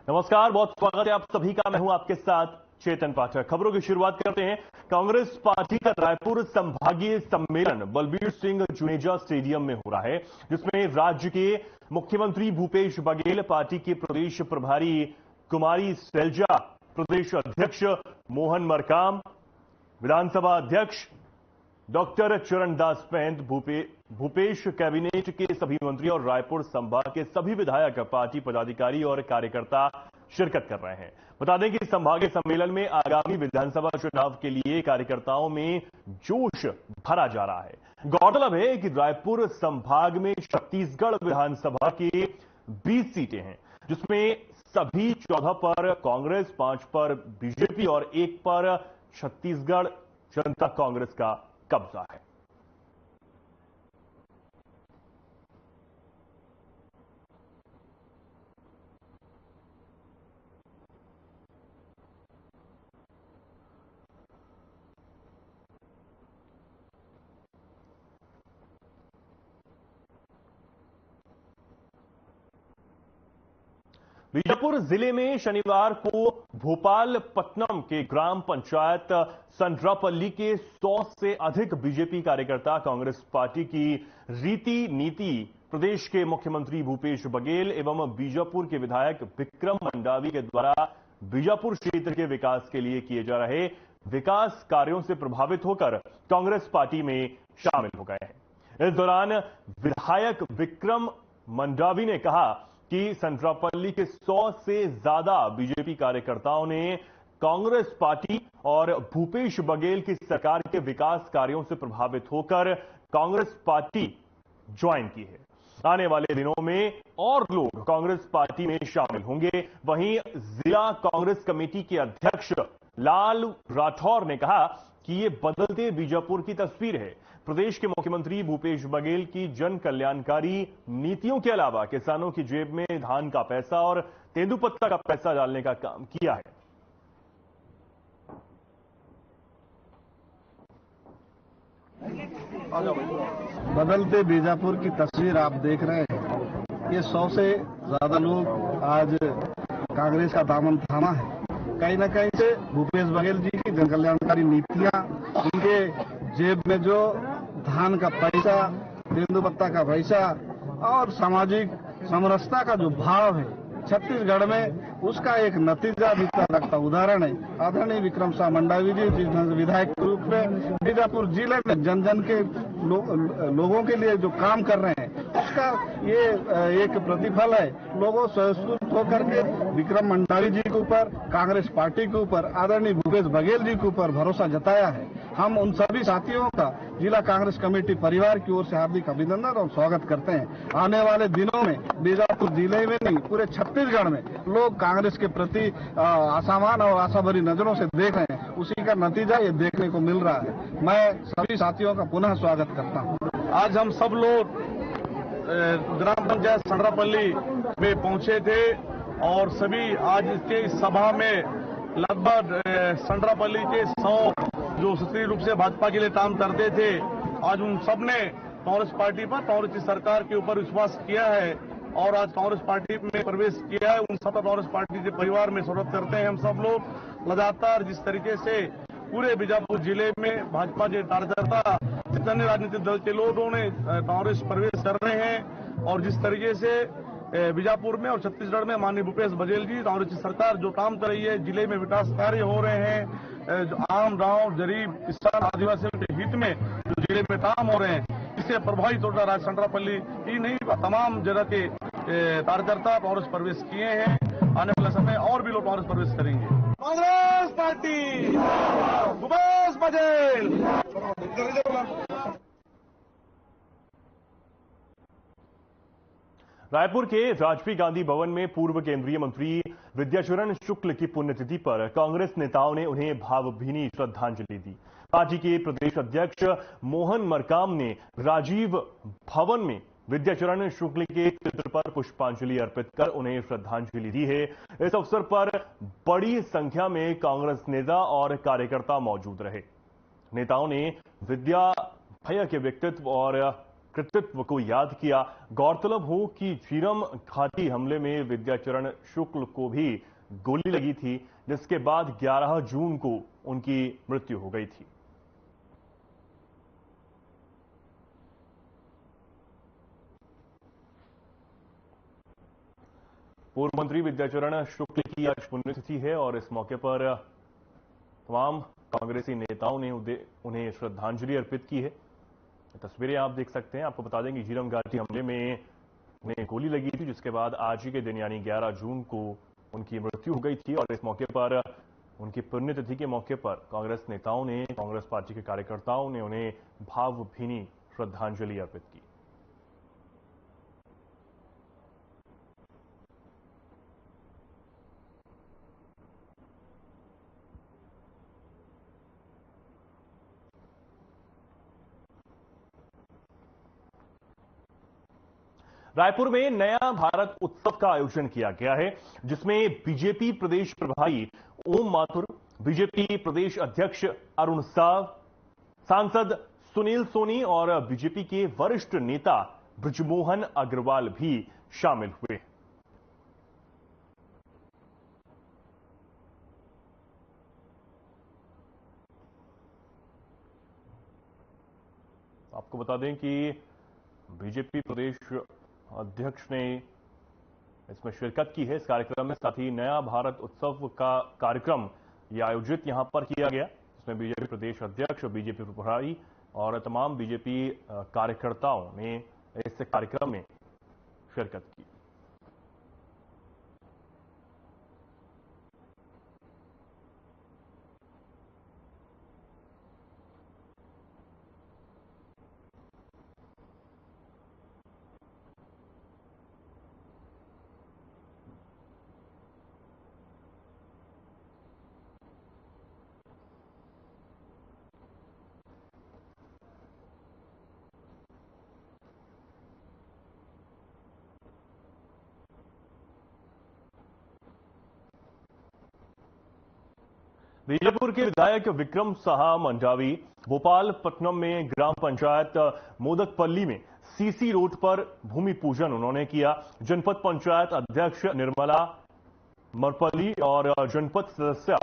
नमस्कार, बहुत स्वागत है आप सभी का। मैं हूं आपके साथ चेतन पाठक। खबरों की शुरुआत करते हैं। कांग्रेस पार्टी का रायपुर संभागीय सम्मेलन बलबीर सिंह जुनेजा स्टेडियम में हो रहा है, जिसमें राज्य के मुख्यमंत्री भूपेश बघेल, पार्टी के प्रदेश प्रभारी कुमारी सैलजा, प्रदेश अध्यक्ष मोहन मरकाम, विधानसभा अध्यक्ष डॉक्टर चरणदास पैंत, भूपेश कैबिनेट के सभी मंत्री और रायपुर संभाग के सभी विधायक, पार्टी पदाधिकारी और कार्यकर्ता शिरकत कर रहे हैं। बता दें कि संभागीय सम्मेलन में आगामी विधानसभा चुनाव के लिए कार्यकर्ताओं में जोश भरा जा रहा है। गौरतलब है कि रायपुर संभाग में छत्तीसगढ़ विधानसभा के 20 सीटें हैं, जिसमें सभी 14 पर कांग्रेस, 5 पर बीजेपी और 1 पर छत्तीसगढ़ जनता कांग्रेस का कब्जा है। बीजापुर जिले में शनिवार को भोपालपट्टनम के ग्राम पंचायत संड्रापल्ली के 100 से अधिक बीजेपी कार्यकर्ता कांग्रेस पार्टी की रीति नीति, प्रदेश के मुख्यमंत्री भूपेश बघेल एवं बीजापुर के विधायक विक्रम मंडावी के द्वारा बीजापुर क्षेत्र के विकास के लिए किए जा रहे विकास कार्यों से प्रभावित होकर कांग्रेस पार्टी में शामिल हो गए हैं। इस दौरान विधायक विक्रम मंडावी ने कहा कि संड्रापल्ली के 100 से ज्यादा बीजेपी कार्यकर्ताओं ने कांग्रेस पार्टी और भूपेश बघेल की सरकार के विकास कार्यों से प्रभावित होकर कांग्रेस पार्टी ज्वाइन की है। आने वाले दिनों में और लोग कांग्रेस पार्टी में शामिल होंगे। वहीं जिला कांग्रेस कमेटी के अध्यक्ष लाल राठौर ने कहा कि ये बदलते बीजापुर की तस्वीर है। प्रदेश के मुख्यमंत्री भूपेश बघेल की जन कल्याणकारी नीतियों के अलावा किसानों की जेब में धान का पैसा और तेंदुपत्ता का पैसा डालने का काम किया है। बदलते बीजापुर की तस्वीर आप देख रहे हैं। ये 100 से ज्यादा लोग आज कांग्रेस का दामन थामा है। कहीं न कहीं से भूपेश बघेल जी की जन कल्याणकारी नीतियां, उनके जेब में जो धान का पैसा, तेंदुपत्ता का पैसा और सामाजिक समरसता का जो भाव है छत्तीसगढ़ में, उसका एक नतीजा दिखता रखता उदाहरण है आदरणीय विक्रम साह मंडावी जी विधायक के रूप में बीजापुर जिले में जन जन के लोगों के लिए जो काम कर रहे हैं, उसका ये एक प्रतिफल है। लोगों स्वयं होकर के विक्रम मंडावी जी के ऊपर, कांग्रेस पार्टी के ऊपर, आदरणीय भूपेश बघेल जी के ऊपर भरोसा जताया है। हम उन सभी साथियों का जिला कांग्रेस कमेटी परिवार की ओर से हार्दिक अभिनंदन और स्वागत करते हैं। आने वाले दिनों में बीजापुर जिले में नहीं, पूरे छत्तीसगढ़ में लोग कांग्रेस के प्रति आसामान और आशा भरी नजरों से देख रहे हैं। उसी का नतीजा ये देखने को मिल रहा है। मैं सभी साथियों का पुनः स्वागत करता हूँ। आज हम सब लोग ग्राम पंचायत संड्रापल्ली में पहुंचे थे और सभी आज इसके सभा में लगभग संड्रापल्ली के 100 जो सक्रिय रूप से भाजपा के लिए काम करते थे, आज उन सब ने कांग्रेस पार्टी पर, कांग्रेस की सरकार के ऊपर विश्वास किया है और आज कांग्रेस पार्टी में प्रवेश किया है। उन सब कांग्रेस पार्टी के परिवार में स्वागत करते हैं। हम सब लोग लगातार जिस तरीके से पूरे बीजापुर जिले में भाजपा के कार्यकर्ता, जितने राजनीतिक दल के लोगों ने कांग्रेस प्रवेश कर रहे हैं और जिस तरीके से बीजापुर में और छत्तीसगढ़ में माननीय भूपेश बघेल जी, कांग्रेस की सरकार जो काम कर रही है, जिले में विकास कार्य हो रहे हैं, जो आम गांव, गरीब, किसान, आदिवासियों के हित में जो जिले में काम हो रहे हैं, इससे प्रभावित होकर राज संड्रापल्ली ही नहीं, तमाम जगह के कार्यकर्ता कांग्रेस प्रवेश किए हैं। आने वाले समय और भी लोग कांग्रेस प्रवेश करेंगे। कांग्रेस पार्टी, भूपेश बघेल। रायपुर के राजीव गांधी भवन में पूर्व केंद्रीय मंत्री विद्याचरण शुक्ल की पुण्यतिथि पर कांग्रेस नेताओं ने उन्हें भावभीनी श्रद्धांजलि दी। पार्टी के प्रदेश अध्यक्ष मोहन मरकाम ने राजीव भवन में विद्याचरण शुक्ल के चित्र पर पुष्पांजलि अर्पित कर उन्हें श्रद्धांजलि दी है। इस अवसर पर बड़ी संख्या में कांग्रेस नेता और कार्यकर्ता मौजूद रहे। नेताओं ने विद्या भैया के व्यक्तित्व और कृतित्व को याद किया। गौरतलब हो कि झीरम घाटी हमले में विद्याचरण शुक्ल को भी गोली लगी थी, जिसके बाद 11 जून को उनकी मृत्यु हो गई थी। पूर्व मंत्री विद्याचरण शुक्ल की आज पुण्यतिथि है और इस मौके पर तमाम कांग्रेसी नेताओं ने उन्हें श्रद्धांजलि अर्पित की है। तस्वीरें आप देख सकते हैं। आपको बता दें कि झीरम घाटी हमले में उन्हें गोली लगी थी, जिसके बाद आज ही के दिन यानी 11 जून को उनकी मृत्यु हो गई थी और इस मौके पर उनकी पुण्यतिथि के मौके पर कांग्रेस नेताओं ने, कांग्रेस पार्टी के कार्यकर्ताओं ने उन्हें भावभीनी श्रद्धांजलि अर्पित की। रायपुर में नया भारत उत्सव का आयोजन किया गया है, जिसमें बीजेपी प्रदेश प्रभारी ओम माथुर, बीजेपी प्रदेश अध्यक्ष अरुण साव, सांसद सुनील सोनी और बीजेपी के वरिष्ठ नेता ब्रजमोहन अग्रवाल भी शामिल हुए। आपको बता दें कि बीजेपी प्रदेश अध्यक्ष ने इसमें शिरकत की है इस कार्यक्रम में। साथ ही नया भारत उत्सव का कार्यक्रम यह आयोजित यहां पर किया गया, जिसमें बीजेपी प्रदेश अध्यक्ष, बीजेपी प्रभारी और तमाम बीजेपी कार्यकर्ताओं ने इस कार्यक्रम में शिरकत की। बीजापुर के विधायक विक्रम साहा मंडावी भोपालपट्टनम में ग्राम पंचायत मोदकपल्ली में सीसी रोड पर भूमि पूजन उन्होंने किया। जनपद पंचायत अध्यक्ष निर्मला मरपली और जनपद सदस्य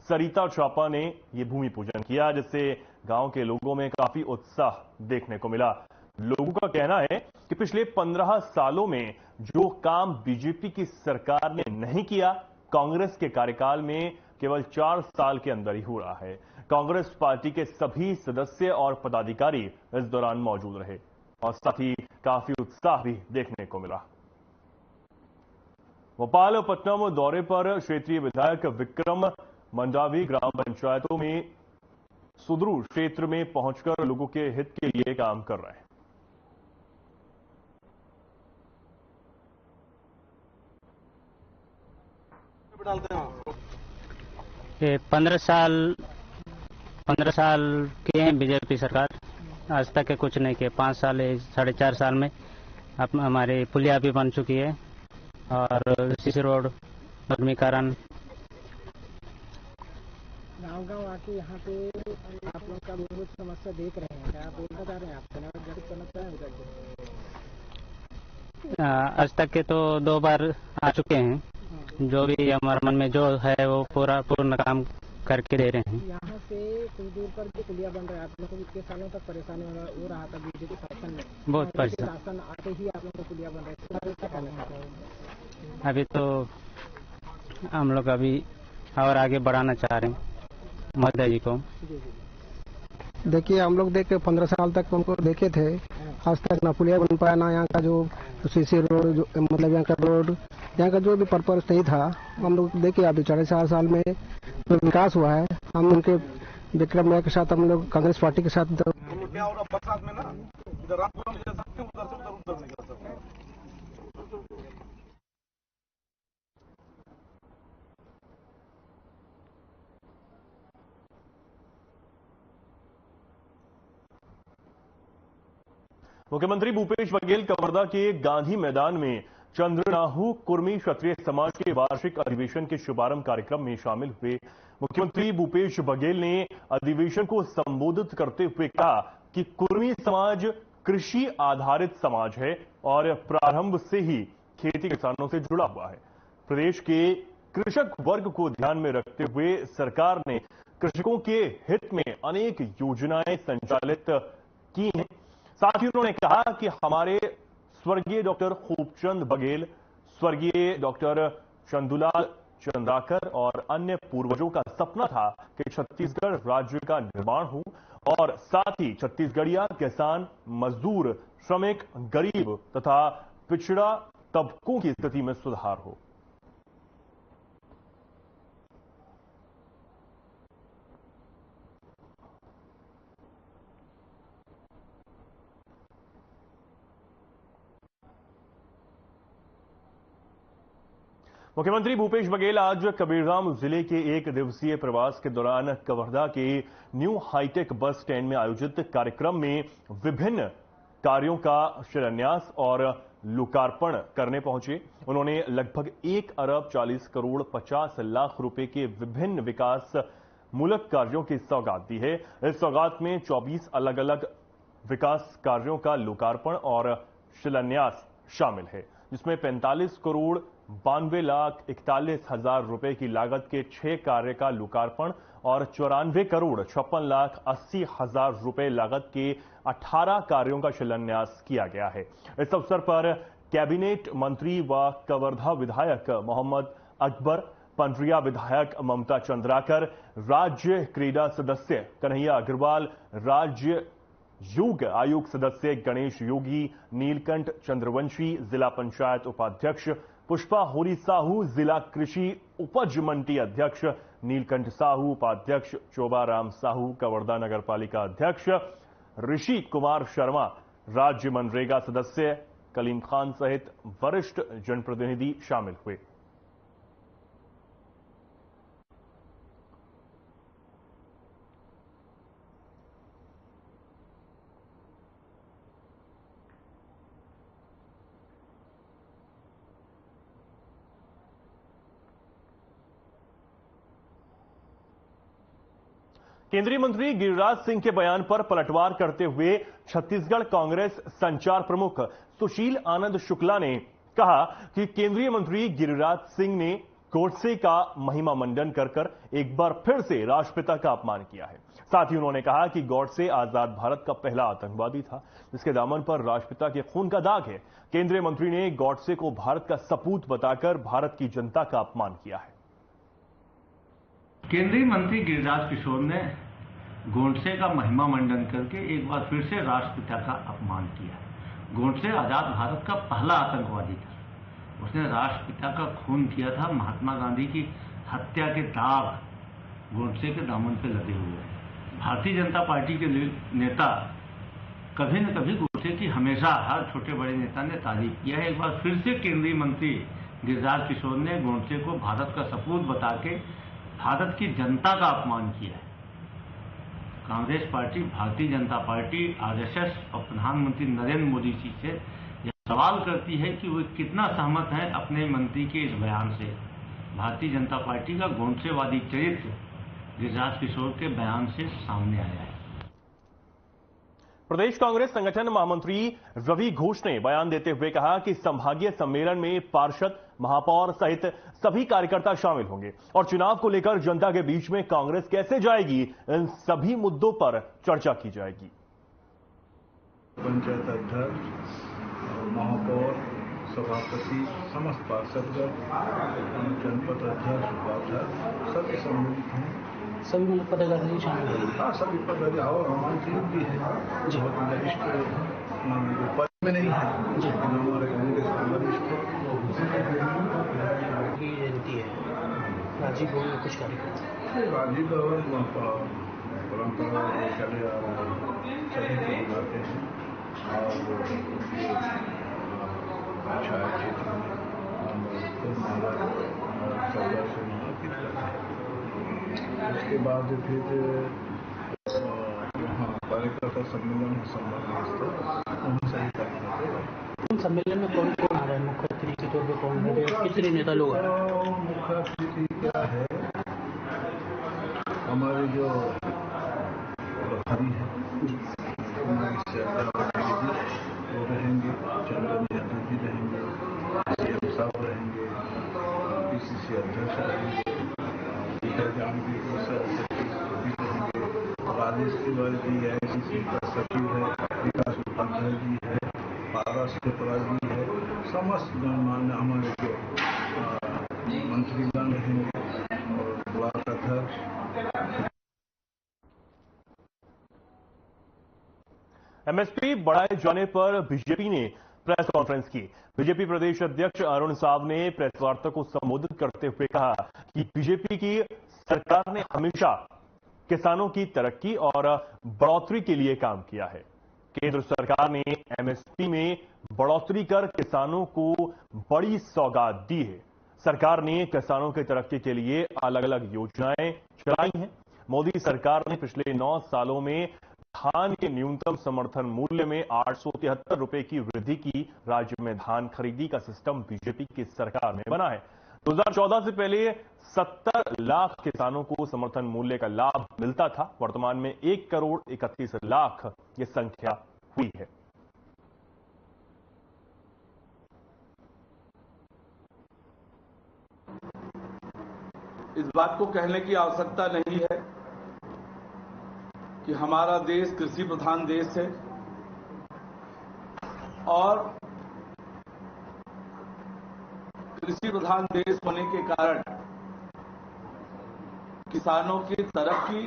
सरिता चापा ने यह भूमि पूजन किया, जिससे गांव के लोगों में काफी उत्साह देखने को मिला। लोगों का कहना है कि पिछले 15 सालों में जो काम बीजेपी की सरकार ने नहीं किया, कांग्रेस के कार्यकाल में केवल 4 साल के अंदर ही हो रहा है। कांग्रेस पार्टी के सभी सदस्य और पदाधिकारी इस दौरान मौजूद रहे और साथ ही काफी उत्साह भी देखने को मिला। भोपालपट्टनम दौरे पर क्षेत्रीय विधायक विक्रम मंडावी ग्राम पंचायतों में सुदूर क्षेत्र में पहुंचकर लोगों के हित के लिए काम कर रहे हैं। 15 साल किए हैं बीजेपी सरकार, आज तक के कुछ नहीं किए। 5 साल 4.5 साल में अब हमारी पुलिया भी बन चुकी है और सीसी रोड नवीनीकरण। गांव आके यहाँ पे आप लोग का बहुत समस्या देख रहे हैं, क्या आप बता रहे हैं? आप समस्या है आज तक के तो 2 बार आ चुके हैं। जो भी हमारे मन में जो है वो पूर्ण काम करके दे रहे हैं। यहाँ से कुछ दूर पर जो पुलिया बन रहा है, आप लोगों को इतने सालों तक परेशानी हो रहा था बीजेपी शासन में, बहुत परेशान। शासन आते ही आप लोगों को पुलिया बन रहा है। अभी तो हम लोग अभी और आगे बढ़ाना चाह रहे हैं मोदी जी को। देखिए, हम लोग देख के 15 साल तक उनको देखे थे, आज तक ना पुलिया बन पाया, ना यहाँ का जो सीसी रोड, जो मतलब यहाँ का रोड, यहाँ का जो भी पर्पज नहीं था, हम लोग देखे अभी 4.5 साल में जो विकास हुआ है। हम उनके विक्रम भैया के साथ, हम लोग कांग्रेस पार्टी के साथ क्या हो रहा बरसात में ना, इधर रातपुरा में जा सकते हैं, उधर से उधर नहीं जा सकते। मुख्यमंत्री भूपेश बघेल कवर्धा के गांधी मैदान में चंद्रनाहु कुर्मी क्षत्रिय समाज के वार्षिक अधिवेशन के शुभारंभ कार्यक्रम में शामिल हुए। मुख्यमंत्री भूपेश बघेल ने अधिवेशन को संबोधित करते हुए कहा कि कुर्मी समाज कृषि आधारित समाज है और प्रारंभ से ही खेती किसानों से जुड़ा हुआ है। प्रदेश के कृषक वर्ग को ध्यान में रखते हुए सरकार ने कृषकों के हित में अनेक योजनाएं संचालित की हैं। साथ ही उन्होंने कहा कि हमारे स्वर्गीय डॉक्टर खूबचंद बघेल, स्वर्गीय डॉक्टर चंदूलाल चंद्राकर और अन्य पूर्वजों का सपना था कि छत्तीसगढ़ राज्य का निर्माण हो और साथ ही छत्तीसगढ़िया किसान, मजदूर, श्रमिक, गरीब तथा पिछड़ा तबकों की स्थिति में सुधार हो। मुख्यमंत्री भूपेश बघेल आज कबीरधाम जिले के एक दिवसीय प्रवास के दौरान कवर्धा के न्यू हाईटेक बस स्टैंड में आयोजित कार्यक्रम में विभिन्न कार्यों का शिलान्यास और लोकार्पण करने पहुंचे। उन्होंने लगभग 1 अरब 40 करोड़ 50 लाख रुपए के विभिन्न विकास मूलक कार्यों की सौगात दी है। इस सौगात में 24 अलग अलग विकास कार्यों का लोकार्पण और शिलान्यास शामिल है, जिसमें 45 करोड़ 92 लाख 41 हजार रुपए की लागत के 6 कार्य का लोकार्पण और 94 करोड़ 56 लाख 80 हजार रुपए लागत के 18 कार्यों का शिलान्यास किया गया है। इस अवसर पर कैबिनेट मंत्री व कवर्धा विधायक मोहम्मद अकबर, पंडरिया विधायक ममता चंद्राकर, राज्य क्रीड़ा सदस्य कन्हैया अग्रवाल, राज्य योग आयोग सदस्य गणेश योगी, नीलकंठ चंद्रवंशी, जिला पंचायत उपाध्यक्ष पुष्पा होरी साहू, जिला कृषि उपज मंडी अध्यक्ष नीलकंठ साहू, उपाध्यक्ष चोबाराम साहू, कवर्धा नगरपालिका अध्यक्ष ऋषि कुमार शर्मा, राज्य मनरेगा सदस्य कलीम खान सहित वरिष्ठ जनप्रतिनिधि शामिल हुए। केंद्रीय मंत्री गिरिराज सिंह के बयान पर पलटवार करते हुए छत्तीसगढ़ कांग्रेस संचार प्रमुख सुशील आनंद शुक्ला ने कहा कि केंद्रीय मंत्री गिरिराज सिंह ने गोडसे का महिमा मंडन कर एक बार फिर से राष्ट्रपिता का अपमान किया है। साथ ही उन्होंने कहा कि गोडसे आजाद भारत का पहला आतंकवादी था, जिसके दामन पर राष्ट्रपिता के खून का दाग है। केंद्रीय मंत्री ने गोडसे को भारत का सपूत बताकर भारत की जनता का अपमान किया है। केंद्रीय मंत्री गिरिराज किशोर ने गोडसे का महिमा मंडन करके एक बार फिर से राष्ट्रपिता का अपमान किया। गोडसे आजाद भारत का पहला आतंकवादी था। उसने राष्ट्रपिता का खून किया था। महात्मा गांधी की हत्या के दाग गोडसे के दामन पे लगे हुए हैं। भारतीय जनता पार्टी के नेता कभी न कभी गोडसे की हमेशा हर छोटे बड़े नेता ने तारीफ किया है। एक बार फिर से केंद्रीय मंत्री गिरिराज किशोर ने गोडसे को भारत का सपूत बता के भारत की जनता का अपमान किया है। Congress party, Bharatiya Janata party, RSS और प्रधानमंत्री नरेंद्र मोदी जी से यह सवाल करती है कि वे कितना सहमत हैं अपने मंत्री के इस बयान से। भारतीय जनता पार्टी का गोडसेवादी चरित्र गिरिराज किशोर के बयान से सामने आया है। प्रदेश कांग्रेस संगठन महामंत्री रवि घोष ने बयान देते हुए कहा कि संभागीय सम्मेलन में पार्षद, महापौर सहित सभी कार्यकर्ता शामिल होंगे और चुनाव को लेकर जनता के बीच में कांग्रेस कैसे जाएगी, इन सभी मुद्दों पर चर्चा की जाएगी। पंचायत अध्यक्ष, महापौर, सभापति, समस्त पार्षदगण, जनपद अध्यक्ष, उपाध्यक्ष सभी सम्मिलित हैं। सभी पदाधिकारी शामिल हैं। हाँ, सभी पदाधिकारी और हमारे भी है जो वरिष्ठ पद में नहीं है, हमारे कांग्रेस के वरिष्ठ जयंती है। राजीव भवन में कुछ कार्यक्रम, राजीव भवन परंपरा चले आ रहे सभी को बुलाते हैं और छाया क्षेत्र में खुद सदस्य नामांकित करते हैं। उसके बाद फिर यहाँ कार्यकर्ता सम्मेलन सम्मेलन में कौन कौन आ रहा है? मुख्य अतिथि के तौर पर कौन है? कितने नेता लोग आ रहे हैं? मुख्य अतिथि क्या है, हमारे जो प्रभारी है मनीष तिवारी जी है, सीसी का सचिव है, विकास उपाध्याय जी है, पारस त्रिपुरारी जी है, समस्त गणमान्य हमारे जो मंत्रीगण हैं और ब्लॉक अध्यक्ष। एमएसपी बढ़ाए जाने पर बीजेपी ने प्रेस कॉन्फ्रेंस की। बीजेपी प्रदेश अध्यक्ष अरुण साव ने प्रेस वार्ता को संबोधित करते हुए कहा कि बीजेपी की सरकार ने हमेशा किसानों की तरक्की और बढ़ोतरी के लिए काम किया है। केंद्र सरकार ने एमएसपी में बढ़ोतरी कर किसानों को बड़ी सौगात दी है। सरकार ने किसानों की तरक्की के लिए अलग अलग योजनाएं चलाई हैं। मोदी सरकार ने पिछले 9 सालों में धान के न्यूनतम समर्थन मूल्य में 873 रुपए की वृद्धि की। राज्य में धान खरीदी का सिस्टम बीजेपी की सरकार में बना है। 2014 से पहले 70 लाख किसानों को समर्थन मूल्य का लाभ मिलता था। वर्तमान में 1 करोड़ 31 लाख ये संख्या हुई है। इस बात को कहने की आवश्यकता नहीं है कि हमारा देश कृषि प्रधान देश है और कृषि प्रधान देश होने के कारण किसानों की तरक्की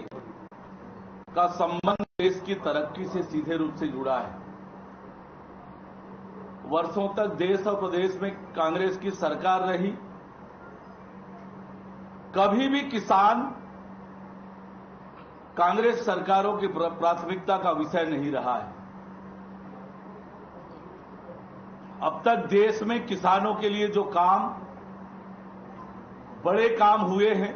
का संबंध देश की तरक्की से सीधे रूप से जुड़ा है। वर्षों तक देश और प्रदेश में कांग्रेस की सरकार रही, कभी भी किसान कांग्रेस सरकारों की प्राथमिकता का विषय नहीं रहा है। अब तक देश में किसानों के लिए जो बड़े काम हुए हैं,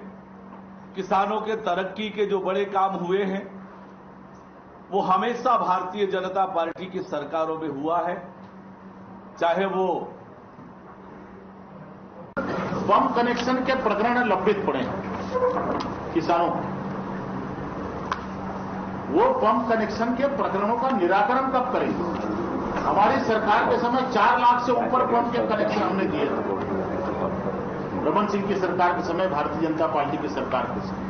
किसानों के तरक्की के जो बड़े काम हुए हैं, वो हमेशा भारतीय जनता पार्टी की सरकारों में हुआ है। चाहे वो पंप कनेक्शन के प्रकरण लंबित पड़े किसानों को, वो पंप कनेक्शन के प्रकरणों का निराकरण कब करेंगे? हमारी सरकार के समय 4 लाख से ऊपर पंप के कनेक्शन हमने दिए थे। रमन सिंह की सरकार के समय, भारतीय जनता पार्टी की सरकार के समय।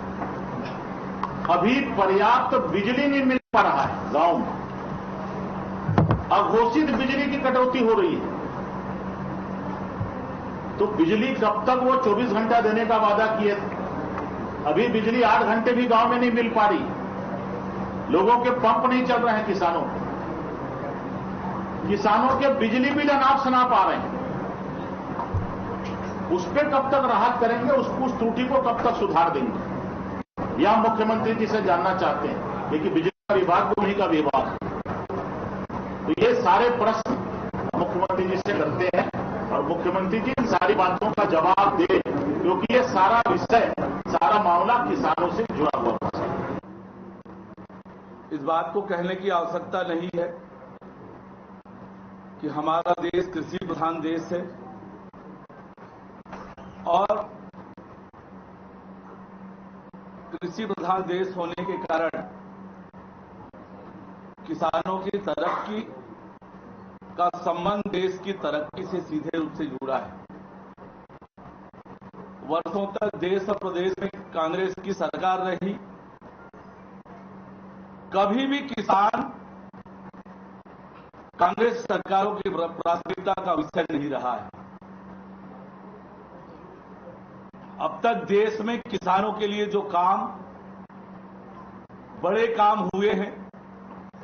अभी पर्याप्त बिजली नहीं मिल पा रहा है गांव में, अघोषित बिजली की कटौती हो रही है। तो बिजली कब तक वो 24 घंटा देने का वादा किए थे? अभी बिजली 8 घंटे भी गांव में नहीं मिल पा रही। लोगों के पंप नहीं चल रहे हैं। किसानों के बिजली बिल अनाप शनाप आ रहे हैं। उस पर कब तक राहत करेंगे? उस त्रुटि को कब तक सुधार देंगे? या मुख्यमंत्री जी से जानना चाहते हैं। देखिए, बिजली का विभाग उन्हीं का विभाग है। तो ये सारे प्रश्न मुख्यमंत्री जी से करते हैं और मुख्यमंत्री जी इन सारी बातों का जवाब दे, क्योंकि ये सारा विषय, सारा मामला किसानों से जुड़ा हुआ है। इस बात को कहने की आवश्यकता नहीं है कि हमारा देश कृषि प्रधान देश है और कृषि प्रधान देश होने के कारण किसानों की तरक्की का संबंध देश की तरक्की से सीधे रूप से जुड़ा है। वर्षों तक देश और प्रदेश में कांग्रेस की सरकार रही, कभी भी किसान कांग्रेस सरकारों की प्राथमिकता का विषय नहीं रहा है। अब तक देश में किसानों के लिए जो बड़े काम हुए हैं,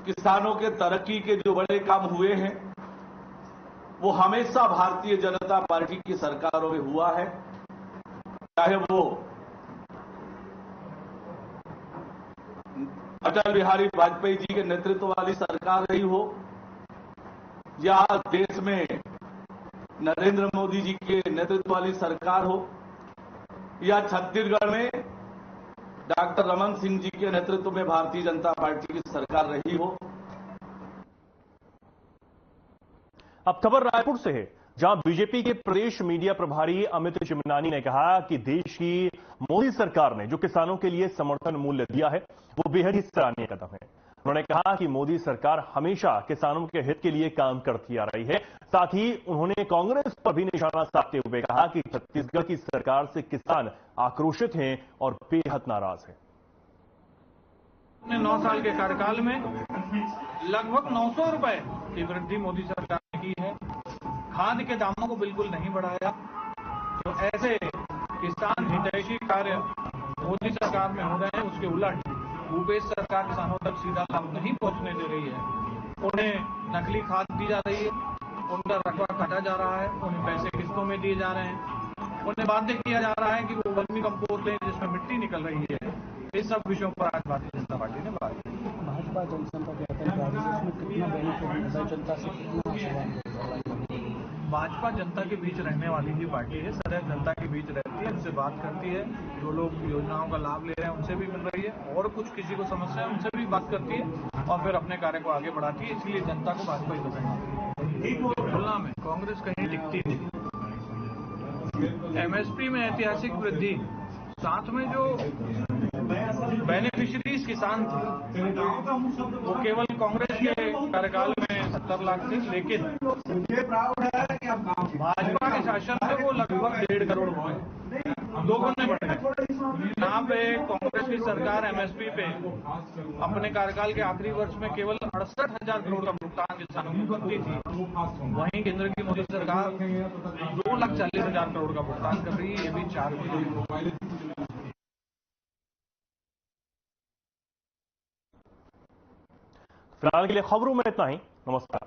किसानों के तरक्की के जो बड़े काम हुए हैं, वो हमेशा भारतीय जनता पार्टी की सरकारों में हुआ है। चाहे वो अटल बिहारी वाजपेयी जी के नेतृत्व वाली सरकार रही हो या देश में नरेंद्र मोदी जी के नेतृत्व वाली सरकार हो या छत्तीसगढ़ में डॉक्टर रमन सिंह जी के नेतृत्व में भारतीय जनता पार्टी की सरकार रही हो। अब खबर रायपुर से है, जहां बीजेपी के प्रदेश मीडिया प्रभारी अमित चिमनानी ने कहा कि देश की मोदी सरकार ने जो किसानों के लिए समर्थन मूल्य दिया है वो बेहद ही सराहनीय कदम है। उन्होंने कहा कि मोदी सरकार हमेशा किसानों के हित के लिए काम करती आ रही है। साथ ही उन्होंने कांग्रेस पर भी निशाना साधते हुए कहा कि छत्तीसगढ़ की सरकार से किसान आक्रोशित हैं और बेहद नाराज हैं। अपने 9 साल के कार्यकाल में लगभग 900 रुपए की वृद्धि मोदी सरकार ने की है। खाद के दामों को बिल्कुल नहीं बढ़ाया। तो ऐसे किसान हितैषी कार्य मोदी सरकार में हो रहे हैं, उसके उलट भूपेश सरकार किसानों तक सीधा लाभ नहीं पहुंचने दे रही है। उन्हें नकली खाद दी जा रही है, उनका रकबा काटा जा रहा है, उन्हें पैसे किस्तों में दिए जा रहे हैं, उन्हें बाध्य किया जा रहा है कि वो वर्मी कंपोस्ट लें जिसमें मिट्टी निकल रही है। इस सब विषयों पर आज भारतीय जनता पार्टी ने बात की। भाजपा जनसंपर्क इसमें कितना बेनिफिट है, जनता से कितना? भाजपा जनता के बीच रहने वाली ही पार्टी है, सदैव जनता के बीच रहती है, उनसे बात करती है, जो लोग योजनाओं का लाभ ले रहे हैं उनसे भी मिल रही है, और कुछ किसी को समस्या है उनसे भी बात करती है और फिर अपने कार्य को आगे बढ़ाती है। इसलिए जनता को भाजपा ही पसंद आती है। तुलना में कांग्रेस कहीं टिकती नहीं। एमएसपी में ऐतिहासिक वृद्धि, साथ में जो बेनिफिशरीज किसान थे वो केवल कांग्रेस के कार्यकाल में 70 लाख थे, लेकिन भाजपा के शासन में वो लगभग 1.5 करोड़ हुए, 2 गुने बढ़ गए। यहाँ पे कांग्रेस की सरकार एमएसपी पे अपने कार्यकाल के आखिरी वर्ष में केवल 68,000 करोड़ का भुगतान किसानों को करती थी, वहीं केंद्र की मोदी सरकार 2,40,000 करोड़ का भुगतान कर रही है। ये भी 4 गुना। फिलहाल के लिए खबरों में इतना ही। नमस्कार।